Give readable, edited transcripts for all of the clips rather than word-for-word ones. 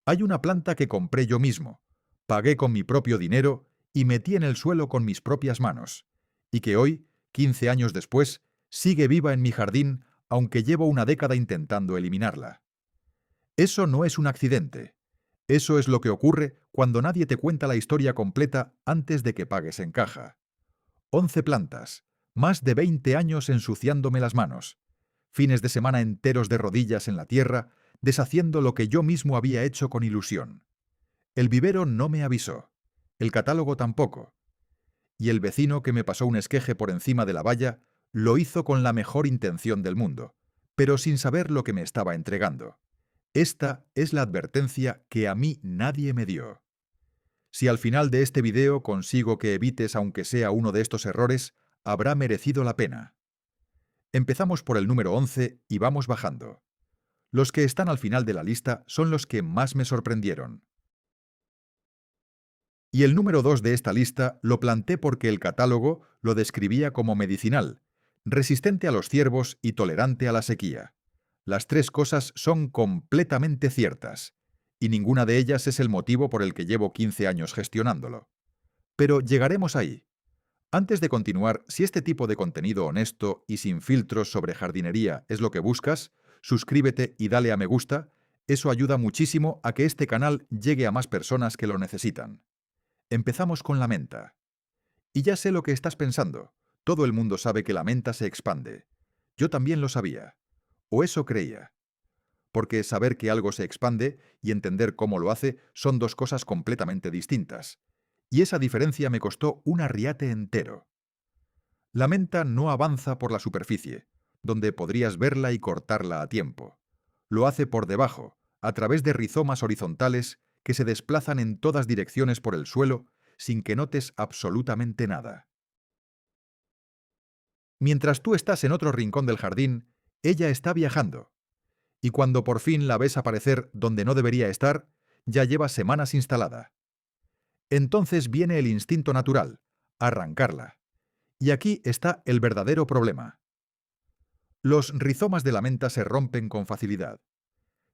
Hay una planta que compré yo mismo, pagué con mi propio dinero y metí en el suelo con mis propias manos, y que hoy, 15 años después, sigue viva en mi jardín, aunque llevo una década intentando eliminarla. Eso no es un accidente. Eso es lo que ocurre cuando nadie te cuenta la historia completa antes de que pagues en caja. 11 plantas, más de 20 años ensuciándome las manos, fines de semana enteros de rodillas en la tierra, deshaciendo lo que yo mismo había hecho con ilusión. El vivero no me avisó, el catálogo tampoco, y el vecino que me pasó un esqueje por encima de la valla lo hizo con la mejor intención del mundo, pero sin saber lo que me estaba entregando. Esta es la advertencia que a mí nadie me dio. Si al final de este video consigo que evites aunque sea uno de estos errores, habrá merecido la pena. Empezamos por el número 11 y vamos bajando. Los que están al final de la lista son los que más me sorprendieron. Y el número 2 de esta lista lo planté porque el catálogo lo describía como medicinal, resistente a los ciervos y tolerante a la sequía. Las tres cosas son completamente ciertas, y ninguna de ellas es el motivo por el que llevo 15 años gestionándolo. Pero llegaremos ahí. Antes de continuar, si este tipo de contenido honesto y sin filtros sobre jardinería es lo que buscas, suscríbete y dale a me gusta, eso ayuda muchísimo a que este canal llegue a más personas que lo necesitan. Empezamos con la menta. Y ya sé lo que estás pensando. Todo el mundo sabe que la menta se expande. Yo también lo sabía. O eso creía. Porque saber que algo se expande y entender cómo lo hace son dos cosas completamente distintas. Y esa diferencia me costó un arriate entero. La menta no avanza por la superficie, donde podrías verla y cortarla a tiempo. Lo hace por debajo, a través de rizomas horizontales que se desplazan en todas direcciones por el suelo sin que notes absolutamente nada. Mientras tú estás en otro rincón del jardín, ella está viajando. Y cuando por fin la ves aparecer donde no debería estar, ya lleva semanas instalada. Entonces viene el instinto natural, arrancarla. Y aquí está el verdadero problema. Los rizomas de la menta se rompen con facilidad.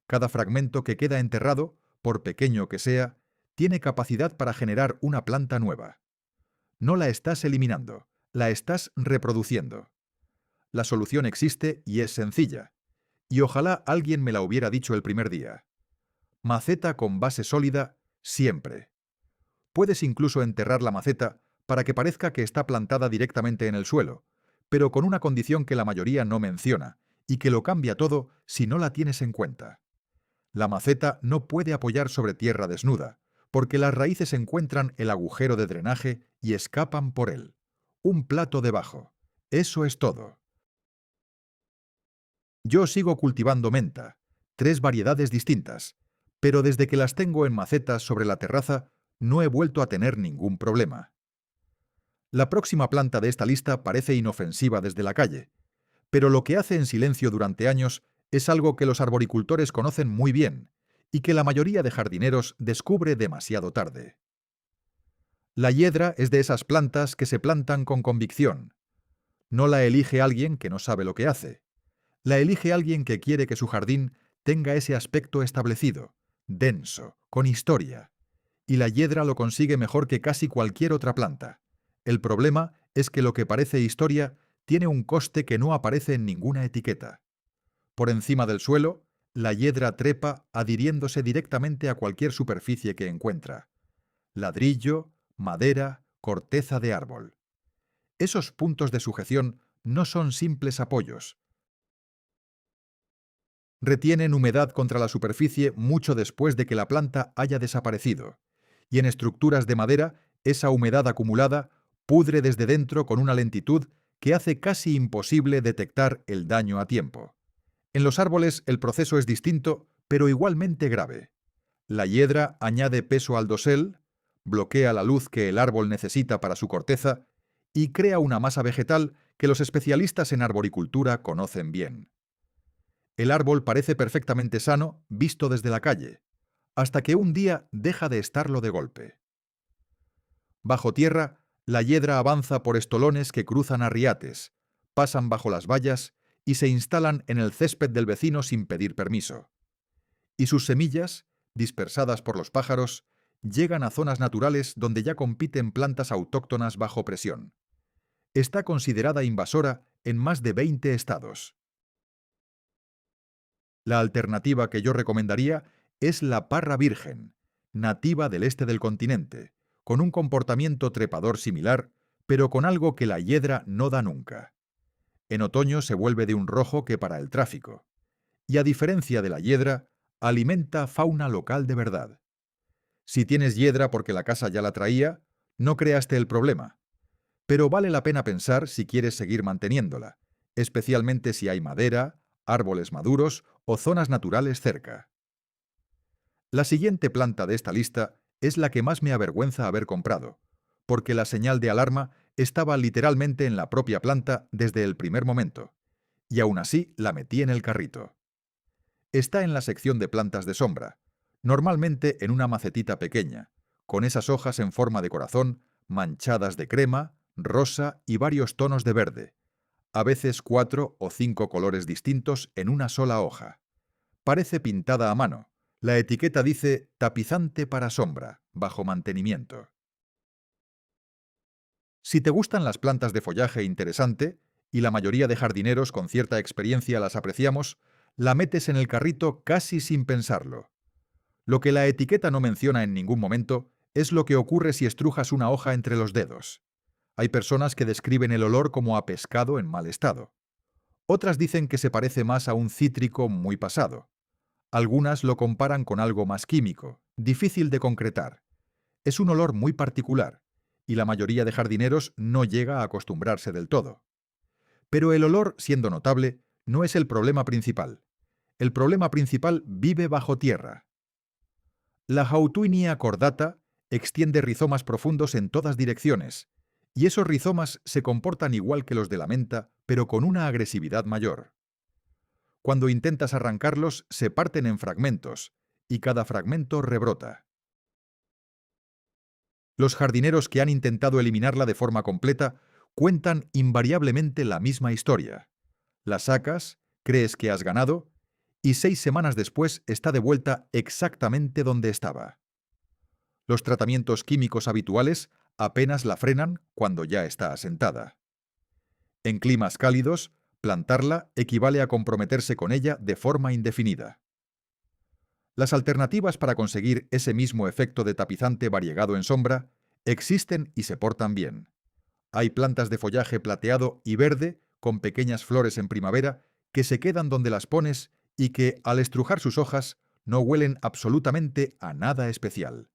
Cada fragmento que queda enterrado, por pequeño que sea, tiene capacidad para generar una planta nueva. No la estás eliminando, la estás reproduciendo. La solución existe y es sencilla. Y ojalá alguien me la hubiera dicho el primer día. Maceta con base sólida, siempre. Puedes incluso enterrar la maceta para que parezca que está plantada directamente en el suelo, pero con una condición que la mayoría no menciona, y que lo cambia todo si no la tienes en cuenta. La maceta no puede apoyar sobre tierra desnuda, porque las raíces encuentran el agujero de drenaje y escapan por él. Un plato debajo. Eso es todo. Yo sigo cultivando menta, 3 variedades distintas, pero desde que las tengo en macetas sobre la terraza, no he vuelto a tener ningún problema. La próxima planta de esta lista parece inofensiva desde la calle, pero lo que hace en silencio durante años es algo que los arboricultores conocen muy bien y que la mayoría de jardineros descubre demasiado tarde. La hiedra es de esas plantas que se plantan con convicción. No la elige alguien que no sabe lo que hace. La elige alguien que quiere que su jardín tenga ese aspecto establecido, denso, con historia. Y la hiedra lo consigue mejor que casi cualquier otra planta. El problema es que lo que parece historia tiene un coste que no aparece en ninguna etiqueta. Por encima del suelo, la hiedra trepa adhiriéndose directamente a cualquier superficie que encuentra. Ladrillo, madera, corteza de árbol. Esos puntos de sujeción no son simples apoyos. Retienen humedad contra la superficie mucho después de que la planta haya desaparecido. Y en estructuras de madera, esa humedad acumulada pudre desde dentro con una lentitud que hace casi imposible detectar el daño a tiempo. En los árboles el proceso es distinto, pero igualmente grave. La hiedra añade peso al dosel, bloquea la luz que el árbol necesita para su corteza y crea una masa vegetal que los especialistas en arboricultura conocen bien. El árbol parece perfectamente sano visto desde la calle, hasta que un día deja de estarlo de golpe. Bajo tierra, la hiedra avanza por estolones que cruzan arriates, pasan bajo las vallas y se instalan en el césped del vecino sin pedir permiso. Y sus semillas, dispersadas por los pájaros, llegan a zonas naturales donde ya compiten plantas autóctonas bajo presión. Está considerada invasora en más de 20 estados. La alternativa que yo recomendaría es la parra virgen, nativa del este del continente, con un comportamiento trepador similar, pero con algo que la hiedra no da nunca. En otoño se vuelve de un rojo que para el tráfico. Y a diferencia de la hiedra, alimenta fauna local de verdad. Si tienes hiedra porque la casa ya la traía, no creaste el problema. Pero vale la pena pensar si quieres seguir manteniéndola, especialmente si hay madera, árboles maduros o zonas naturales cerca. La siguiente planta de esta lista es la que más me avergüenza haber comprado, porque la señal de alarma estaba literalmente en la propia planta desde el primer momento, y aún así la metí en el carrito. Está en la sección de plantas de sombra, normalmente en una macetita pequeña, con esas hojas en forma de corazón, manchadas de crema, rosa y varios tonos de verde, a veces 4 o 5 colores distintos en una sola hoja. Parece pintada a mano. La etiqueta dice tapizante para sombra, bajo mantenimiento. Si te gustan las plantas de follaje interesante, y la mayoría de jardineros con cierta experiencia las apreciamos, la metes en el carrito casi sin pensarlo. Lo que la etiqueta no menciona en ningún momento es lo que ocurre si estrujas una hoja entre los dedos. Hay personas que describen el olor como a pescado en mal estado. Otras dicen que se parece más a un cítrico muy pasado. Algunas lo comparan con algo más químico, difícil de concretar. Es un olor muy particular, y la mayoría de jardineros no llega a acostumbrarse del todo. Pero el olor, siendo notable, no es el problema principal. El problema principal vive bajo tierra. La Houtuinia cordata extiende rizomas profundos en todas direcciones, y esos rizomas se comportan igual que los de la menta, pero con una agresividad mayor. Cuando intentas arrancarlos, se parten en fragmentos, y cada fragmento rebrota. Los jardineros que han intentado eliminarla de forma completa cuentan invariablemente la misma historia. La sacas, crees que has ganado, y 6 semanas después está de vuelta exactamente donde estaba. Los tratamientos químicos habituales apenas la frenan cuando ya está asentada. En climas cálidos, plantarla equivale a comprometerse con ella de forma indefinida. Las alternativas para conseguir ese mismo efecto de tapizante variegado en sombra existen y se portan bien. Hay plantas de follaje plateado y verde con pequeñas flores en primavera que se quedan donde las pones y que, al estrujar sus hojas, no huelen absolutamente a nada especial.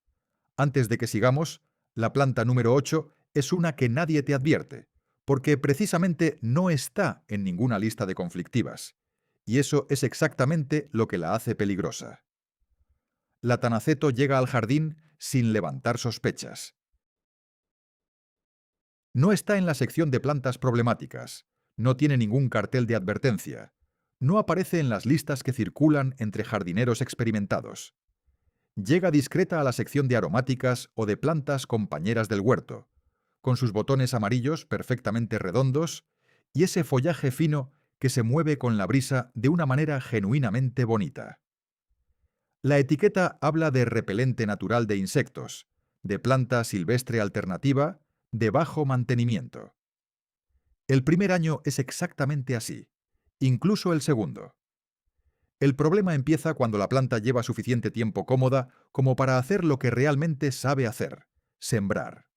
Antes de que sigamos, la planta número 8 es una que nadie te advierte, porque precisamente no está en ninguna lista de conflictivas. Y eso es exactamente lo que la hace peligrosa. La tanaceto llega al jardín sin levantar sospechas. No está en la sección de plantas problemáticas, no tiene ningún cartel de advertencia, no aparece en las listas que circulan entre jardineros experimentados. Llega discreta a la sección de aromáticas o de plantas compañeras del huerto, con sus botones amarillos perfectamente redondos y ese follaje fino que se mueve con la brisa de una manera genuinamente bonita. La etiqueta habla de repelente natural de insectos, de planta silvestre alternativa, de bajo mantenimiento. El primer año es exactamente así, incluso el segundo. El problema empieza cuando la planta lleva suficiente tiempo cómoda como para hacer lo que realmente sabe hacer: sembrar.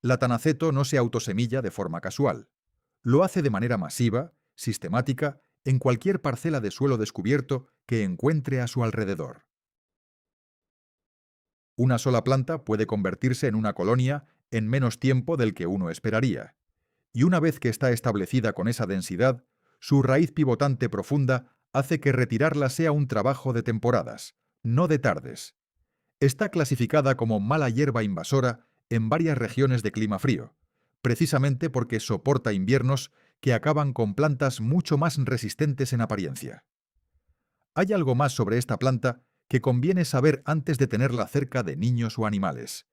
La tanaceto no se autosemilla de forma casual. Lo hace de manera masiva, sistemática, en cualquier parcela de suelo descubierto que encuentre a su alrededor. Una sola planta puede convertirse en una colonia en menos tiempo del que uno esperaría. Y una vez que está establecida con esa densidad, su raíz pivotante profunda hace que retirarla sea un trabajo de temporadas, no de tardes. Está clasificada como mala hierba invasora en varias regiones de clima frío, precisamente porque soporta inviernos que acaban con plantas mucho más resistentes en apariencia. Hay algo más sobre esta planta que conviene saber antes de tenerla cerca de niños o animales.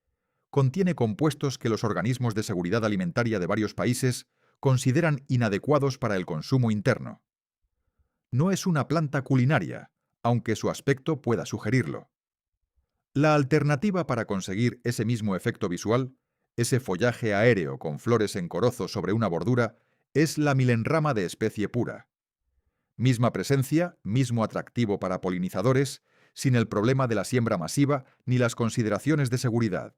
Contiene compuestos que los organismos de seguridad alimentaria de varios países consideran inadecuados para el consumo interno. No es una planta culinaria, aunque su aspecto pueda sugerirlo. La alternativa para conseguir ese mismo efecto visual, ese follaje aéreo con flores en corozo sobre una bordura, es la milenrama de especie pura. Misma presencia, mismo atractivo para polinizadores, sin el problema de la siembra masiva ni las consideraciones de seguridad.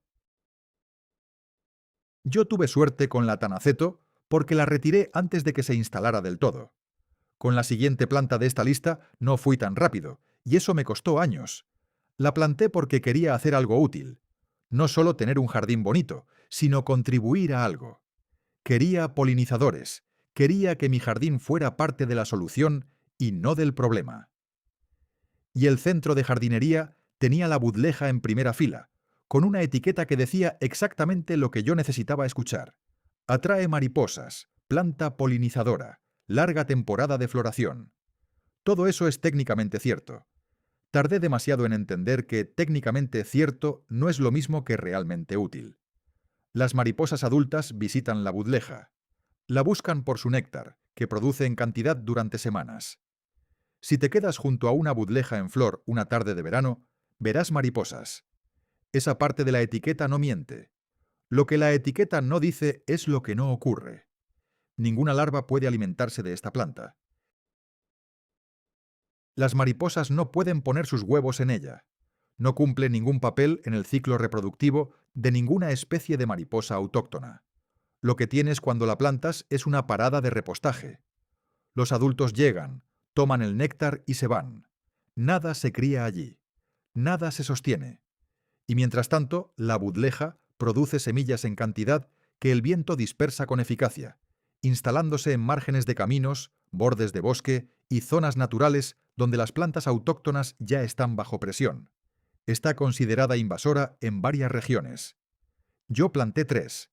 Yo tuve suerte con la Tanaceto porque la retiré antes de que se instalara del todo. Con la siguiente planta de esta lista no fui tan rápido, y eso me costó años. La planté porque quería hacer algo útil. No solo tener un jardín bonito, sino contribuir a algo. Quería polinizadores. Quería que mi jardín fuera parte de la solución y no del problema. Y el centro de jardinería tenía la budleja en primera fila, con una etiqueta que decía exactamente lo que yo necesitaba escuchar. Atrae mariposas, planta polinizadora, larga temporada de floración. Todo eso es técnicamente cierto. Tardé demasiado en entender que técnicamente cierto no es lo mismo que realmente útil. Las mariposas adultas visitan la budleja. La buscan por su néctar, que produce en cantidad durante semanas. Si te quedas junto a una budleja en flor una tarde de verano, verás mariposas. Esa parte de la etiqueta no miente. Lo que la etiqueta no dice es lo que no ocurre. Ninguna larva puede alimentarse de esta planta. Las mariposas no pueden poner sus huevos en ella. No cumple ningún papel en el ciclo reproductivo de ninguna especie de mariposa autóctona. Lo que tienes cuando la plantas es una parada de repostaje. Los adultos llegan, toman el néctar y se van. Nada se cría allí. Nada se sostiene. Y mientras tanto, la budleja produce semillas en cantidad que el viento dispersa con eficacia, instalándose en márgenes de caminos, bordes de bosque y zonas naturales donde las plantas autóctonas ya están bajo presión. Está considerada invasora en varias regiones. Yo planté 3,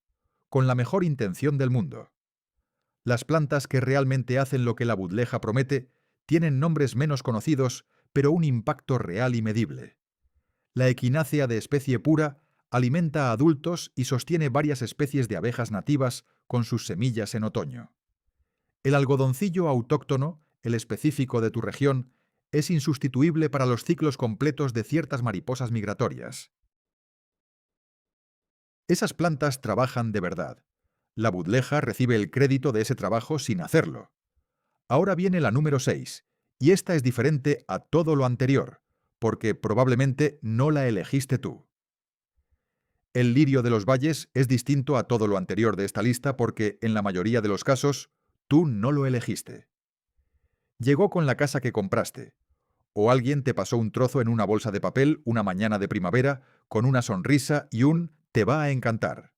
con la mejor intención del mundo. Las plantas que realmente hacen lo que la budleja promete tienen nombres menos conocidos, pero un impacto real y medible. La equinácea de especie pura alimenta a adultos y sostiene varias especies de abejas nativas con sus semillas en otoño. El algodoncillo autóctono, el específico de tu región, es insustituible para los ciclos completos de ciertas mariposas migratorias. Esas plantas trabajan de verdad. La budleja recibe el crédito de ese trabajo sin hacerlo. Ahora viene la número 6, y esta es diferente a todo lo anterior, porque probablemente no la elegiste tú. El lirio de los valles es distinto a todo lo anterior de esta lista porque, en la mayoría de los casos, tú no lo elegiste. Llegó con la casa que compraste, o alguien te pasó un trozo en una bolsa de papel una mañana de primavera con una sonrisa y un «te va a encantar».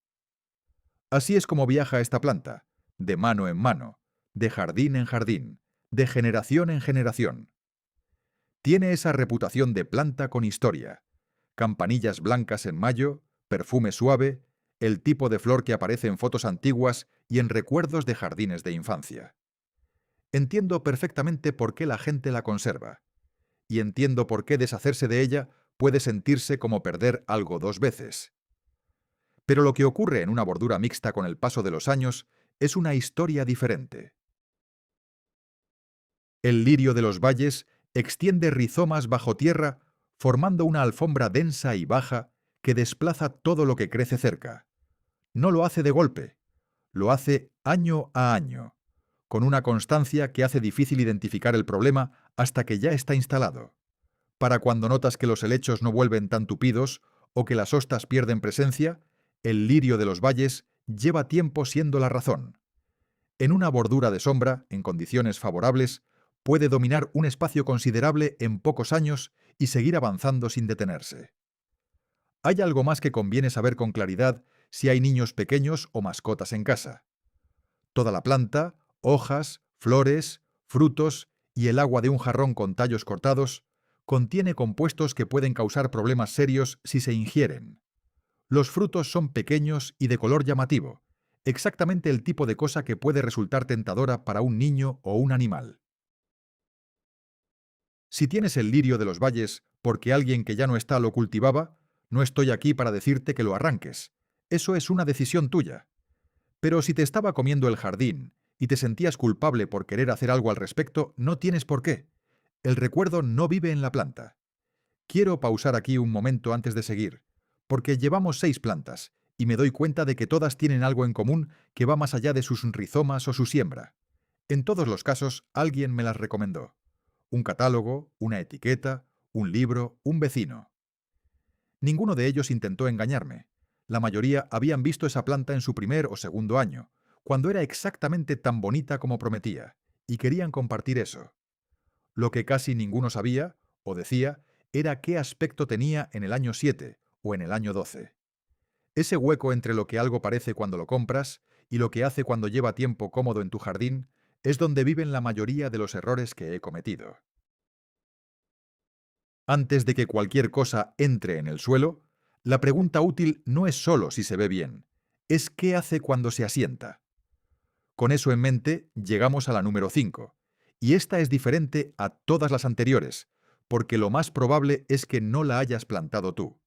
Así es como viaja esta planta, de mano en mano, de jardín en jardín, de generación en generación. Tiene esa reputación de planta con historia, campanillas blancas en mayo, perfume suave, el tipo de flor que aparece en fotos antiguas y en recuerdos de jardines de infancia. Entiendo perfectamente por qué la gente la conserva, y entiendo por qué deshacerse de ella puede sentirse como perder algo 2 veces. Pero lo que ocurre en una bordura mixta con el paso de los años es una historia diferente. El lirio de los valles extiende rizomas bajo tierra formando una alfombra densa y baja que desplaza todo lo que crece cerca. No lo hace de golpe, lo hace año a año, con una constancia que hace difícil identificar el problema hasta que ya está instalado. Para cuando notas que los helechos no vuelven tan tupidos o que las hostas pierden presencia, el lirio de los valles lleva tiempo siendo la razón. En una bordura de sombra, en condiciones favorables, puede dominar un espacio considerable en pocos años y seguir avanzando sin detenerse. Hay algo más que conviene saber con claridad si hay niños pequeños o mascotas en casa. Toda la planta, hojas, flores, frutos y el agua de un jarrón con tallos cortados contiene compuestos que pueden causar problemas serios si se ingieren. Los frutos son pequeños y de color llamativo, exactamente el tipo de cosa que puede resultar tentadora para un niño o un animal. Si tienes el lirio de los valles porque alguien que ya no está lo cultivaba, no estoy aquí para decirte que lo arranques. Eso es una decisión tuya. Pero si te estaba comiendo el jardín y te sentías culpable por querer hacer algo al respecto, no tienes por qué. El recuerdo no vive en la planta. Quiero pausar aquí un momento antes de seguir, porque llevamos 6 plantas y me doy cuenta de que todas tienen algo en común que va más allá de sus rizomas o su siembra. En todos los casos, alguien me las recomendó. Un catálogo, una etiqueta, un libro, un vecino. Ninguno de ellos intentó engañarme. La mayoría habían visto esa planta en su primer o segundo año, cuando era exactamente tan bonita como prometía, y querían compartir eso. Lo que casi ninguno sabía, o decía, era qué aspecto tenía en el año 7 o en el año 12. Ese hueco entre lo que algo parece cuando lo compras y lo que hace cuando lleva tiempo cómodo en tu jardín es donde viven la mayoría de los errores que he cometido. Antes de que cualquier cosa entre en el suelo, la pregunta útil no es solo si se ve bien, es qué hace cuando se asienta. Con eso en mente, llegamos a la número 5, y esta es diferente a todas las anteriores, porque lo más probable es que no la hayas plantado tú.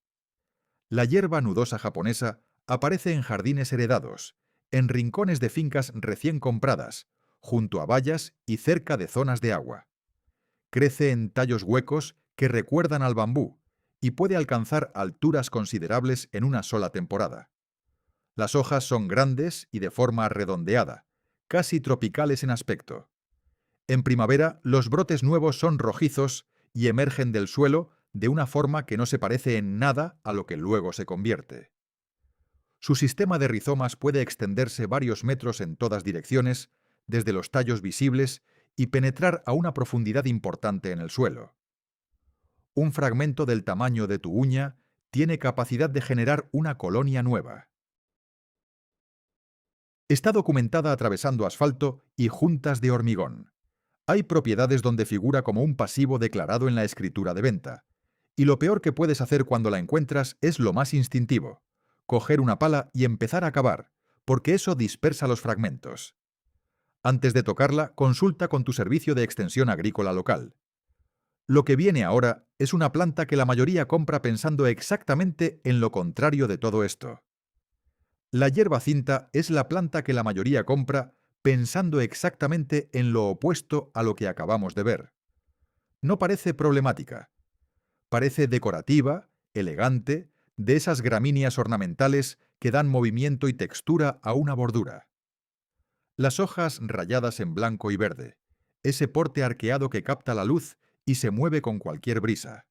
La hierba nudosa japonesa aparece en jardines heredados, en rincones de fincas recién compradas, junto a vallas y cerca de zonas de agua. Crece en tallos huecos que recuerdan al bambú y puede alcanzar alturas considerables en una sola temporada. Las hojas son grandes y de forma redondeada, casi tropicales en aspecto. En primavera, los brotes nuevos son rojizos y emergen del suelo de una forma que no se parece en nada a lo que luego se convierte. Su sistema de rizomas puede extenderse varios metros en todas direcciones, desde los tallos visibles, y penetrar a una profundidad importante en el suelo. Un fragmento del tamaño de tu uña tiene capacidad de generar una colonia nueva. Está documentada atravesando asfalto y juntas de hormigón. Hay propiedades donde figura como un pasivo declarado en la escritura de venta. Y lo peor que puedes hacer cuando la encuentras es lo más instintivo: coger una pala y empezar a cavar, porque eso dispersa los fragmentos. Antes de tocarla, consulta con tu servicio de extensión agrícola local. Lo que viene ahora es una planta que la mayoría compra pensando exactamente en lo contrario de todo esto. La hierba cinta es la planta que la mayoría compra pensando exactamente en lo opuesto a lo que acabamos de ver. No parece problemática. Parece decorativa, elegante, de esas gramíneas ornamentales que dan movimiento y textura a una bordura. Las hojas rayadas en blanco y verde, ese porte arqueado que capta la luz y se mueve con cualquier brisa.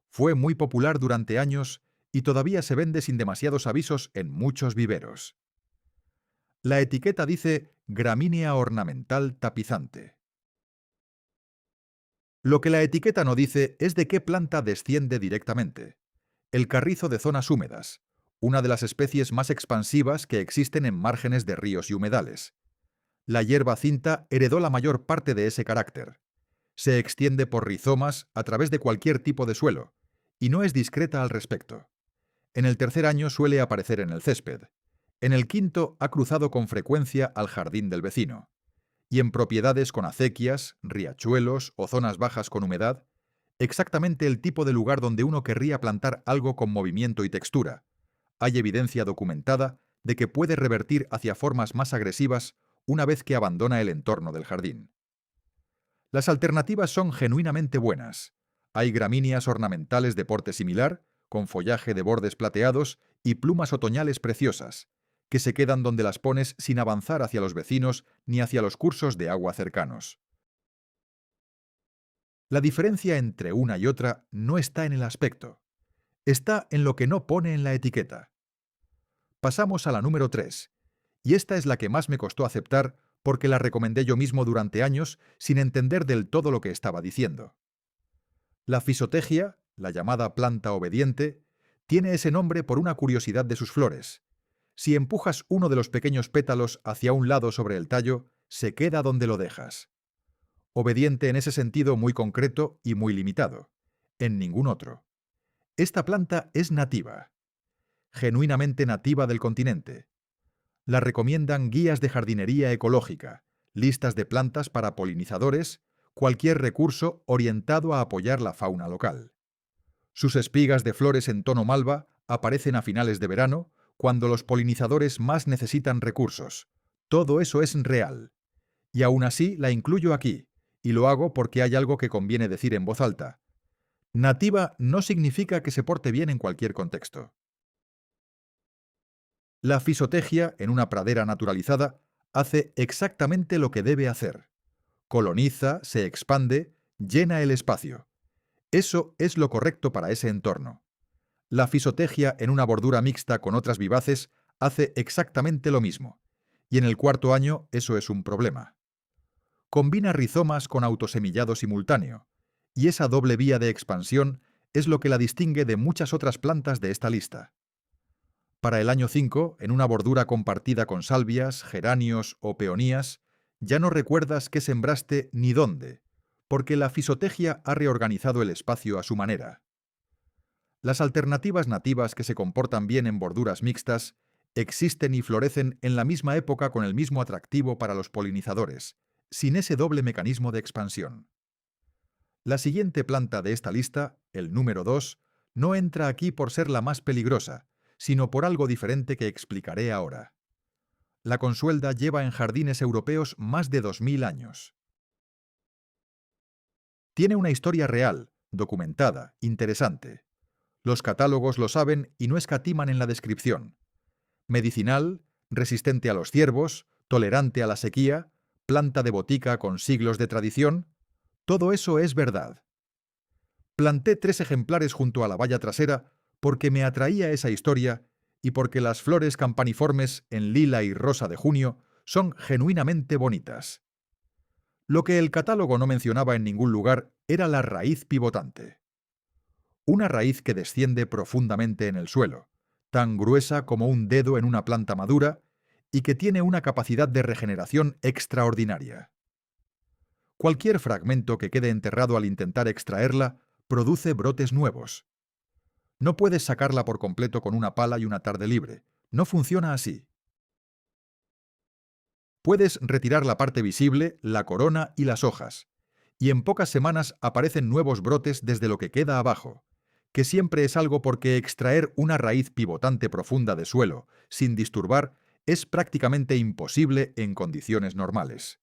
Fue muy popular durante años y todavía se vende sin demasiados avisos en muchos viveros. La etiqueta dice gramínea ornamental tapizante. Lo que la etiqueta no dice es de qué planta desciende directamente. El carrizo de zonas húmedas, una de las especies más expansivas que existen en márgenes de ríos y humedales. La hierba cinta heredó la mayor parte de ese carácter. Se extiende por rizomas a través de cualquier tipo de suelo, y no es discreta al respecto. En el tercer año suele aparecer en el césped. En el quinto ha cruzado con frecuencia al jardín del vecino. Y en propiedades con acequias, riachuelos o zonas bajas con humedad, exactamente el tipo de lugar donde uno querría plantar algo con movimiento y textura. Hay evidencia documentada de que puede revertir hacia formas más agresivas una vez que abandona el entorno del jardín. Las alternativas son genuinamente buenas. Hay gramíneas ornamentales de porte similar, con follaje de bordes plateados y plumas otoñales preciosas, que se quedan donde las pones sin avanzar hacia los vecinos ni hacia los cursos de agua cercanos. La diferencia entre una y otra no está en el aspecto, está en lo que no pone en la etiqueta. Pasamos a la número 3, y esta es la que más me costó aceptar porque la recomendé yo mismo durante años sin entender del todo lo que estaba diciendo. La fisotegia, la llamada planta obediente, tiene ese nombre por una curiosidad de sus flores. Si empujas uno de los pequeños pétalos hacia un lado sobre el tallo, se queda donde lo dejas. Obediente en ese sentido muy concreto y muy limitado. En ningún otro. Esta planta es nativa. Genuinamente nativa del continente. La recomiendan guías de jardinería ecológica, listas de plantas para polinizadores, cualquier recurso orientado a apoyar la fauna local. Sus espigas de flores en tono malva aparecen a finales de verano, cuando los polinizadores más necesitan recursos. Todo eso es real. Y aún así la incluyo aquí, y lo hago porque hay algo que conviene decir en voz alta. Nativa no significa que se porte bien en cualquier contexto. La fisotegia en una pradera naturalizada hace exactamente lo que debe hacer. Coloniza, se expande, llena el espacio. Eso es lo correcto para ese entorno. La fisotegia en una bordura mixta con otras vivaces hace exactamente lo mismo. Y en el cuarto año eso es un problema. Combina rizomas con autosemillado simultáneo, y esa doble vía de expansión es lo que la distingue de muchas otras plantas de esta lista. Para el año 5, en una bordura compartida con salvias, geranios o peonías, ya no recuerdas qué sembraste ni dónde, porque la fisotegia ha reorganizado el espacio a su manera. Las alternativas nativas que se comportan bien en borduras mixtas existen y florecen en la misma época con el mismo atractivo para los polinizadores, sin ese doble mecanismo de expansión. La siguiente planta de esta lista, el número 2, no entra aquí por ser la más peligrosa, sino por algo diferente que explicaré ahora. La consuelda lleva en jardines europeos más de 2000 años. Tiene una historia real, documentada, interesante. Los catálogos lo saben y no escatiman en la descripción. Medicinal, resistente a los ciervos, tolerante a la sequía, planta de botica con siglos de tradición, todo eso es verdad. Planté 3 ejemplares junto a la valla trasera porque me atraía esa historia y porque las flores campaniformes en lila y rosa de junio son genuinamente bonitas. Lo que el catálogo no mencionaba en ningún lugar era la raíz pivotante. Una raíz que desciende profundamente en el suelo, tan gruesa como un dedo en una planta madura y que tiene una capacidad de regeneración extraordinaria. Cualquier fragmento que quede enterrado al intentar extraerla produce brotes nuevos. No puedes sacarla por completo con una pala y una tarde libre. No funciona así. Puedes retirar la parte visible, la corona y las hojas, y en pocas semanas aparecen nuevos brotes desde lo que queda abajo, que siempre es algo porque extraer una raíz pivotante profunda de suelo, sin disturbar, es prácticamente imposible en condiciones normales.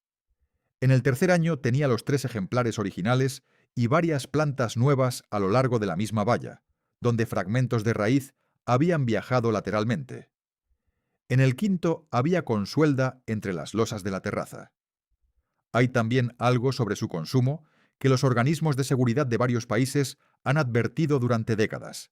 En el tercer año tenía los 3 ejemplares originales y varias plantas nuevas a lo largo de la misma valla, donde fragmentos de raíz habían viajado lateralmente. En el quinto había consuelda entre las losas de la terraza. Hay también algo sobre su consumo que los organismos de seguridad de varios países han advertido durante décadas.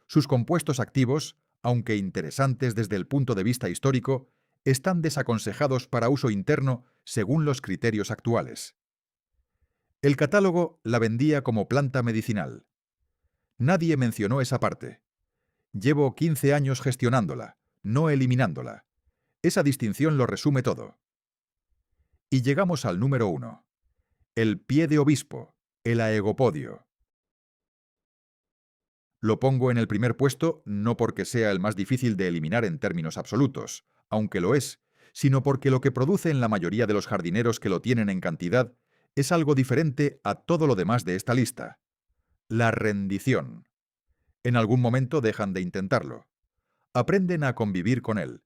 Sus compuestos activos, aunque interesantes desde el punto de vista histórico, están desaconsejados para uso interno según los criterios actuales. El catálogo la vendía como planta medicinal. Nadie mencionó esa parte. Llevo 15 años gestionándola, no eliminándola. Esa distinción lo resume todo. Y llegamos al número 1. El pie de obispo, el aegopodio. Lo pongo en el primer puesto no porque sea el más difícil de eliminar en términos absolutos, aunque lo es, sino porque lo que produce en la mayoría de los jardineros que lo tienen en cantidad es algo diferente a todo lo demás de esta lista. La rendición. En algún momento dejan de intentarlo. Aprenden a convivir con él.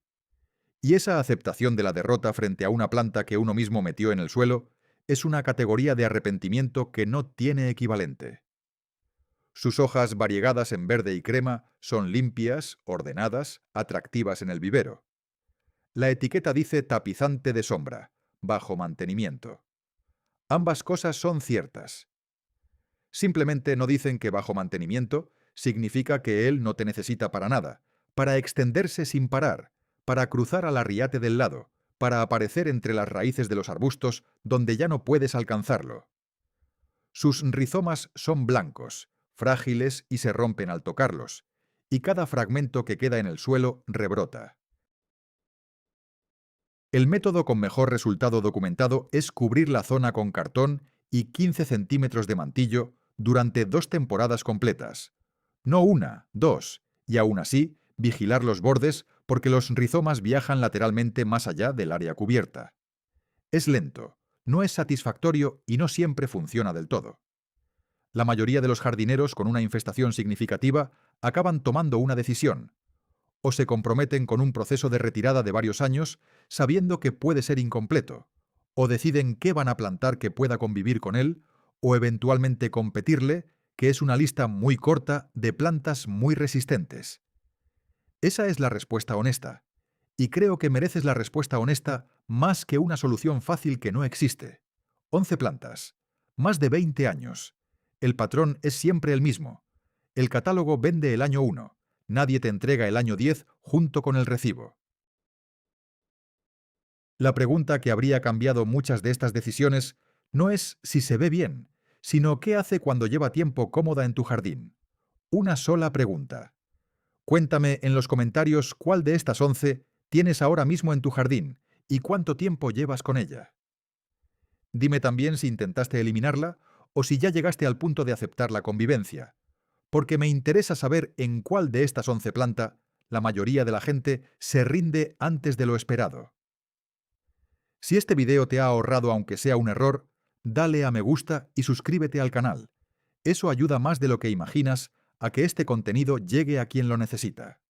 Y esa aceptación de la derrota frente a una planta que uno mismo metió en el suelo es una categoría de arrepentimiento que no tiene equivalente. Sus hojas variegadas en verde y crema son limpias, ordenadas, atractivas en el vivero. La etiqueta dice tapizante de sombra, bajo mantenimiento. Ambas cosas son ciertas. Simplemente no dicen que bajo mantenimiento significa que él no te necesita para nada, para extenderse sin parar, para cruzar al arriate del lado, para aparecer entre las raíces de los arbustos donde ya no puedes alcanzarlo. Sus rizomas son blancos, frágiles y se rompen al tocarlos, y cada fragmento que queda en el suelo rebrota. El método con mejor resultado documentado es cubrir la zona con cartón y 15 centímetros de mantillo durante 2 temporadas completas. No una, 2, y aún así, vigilar los bordes porque los rizomas viajan lateralmente más allá del área cubierta. Es lento, no es satisfactorio y no siempre funciona del todo. La mayoría de los jardineros con una infestación significativa acaban tomando una decisión, o se comprometen con un proceso de retirada de varios años sabiendo que puede ser incompleto, o deciden qué van a plantar que pueda convivir con él, o eventualmente competirle, que es una lista muy corta de plantas muy resistentes. Esa es la respuesta honesta. Y creo que mereces la respuesta honesta más que una solución fácil que no existe. 11 plantas. Más de 20 años. El patrón es siempre el mismo. El catálogo vende el año 1. Nadie te entrega el año 10 junto con el recibo. La pregunta que habría cambiado muchas de estas decisiones no es si se ve bien, sino qué hace cuando lleva tiempo cómoda en tu jardín. Una sola pregunta. Cuéntame en los comentarios cuál de estas 11 tienes ahora mismo en tu jardín y cuánto tiempo llevas con ella. Dime también si intentaste eliminarla o si ya llegaste al punto de aceptar la convivencia, porque me interesa saber en cuál de estas 11 plantas la mayoría de la gente se rinde antes de lo esperado. Si este video te ha ahorrado aunque sea un error, dale a me gusta y suscríbete al canal. Eso ayuda más de lo que imaginas a que este contenido llegue a quien lo necesita.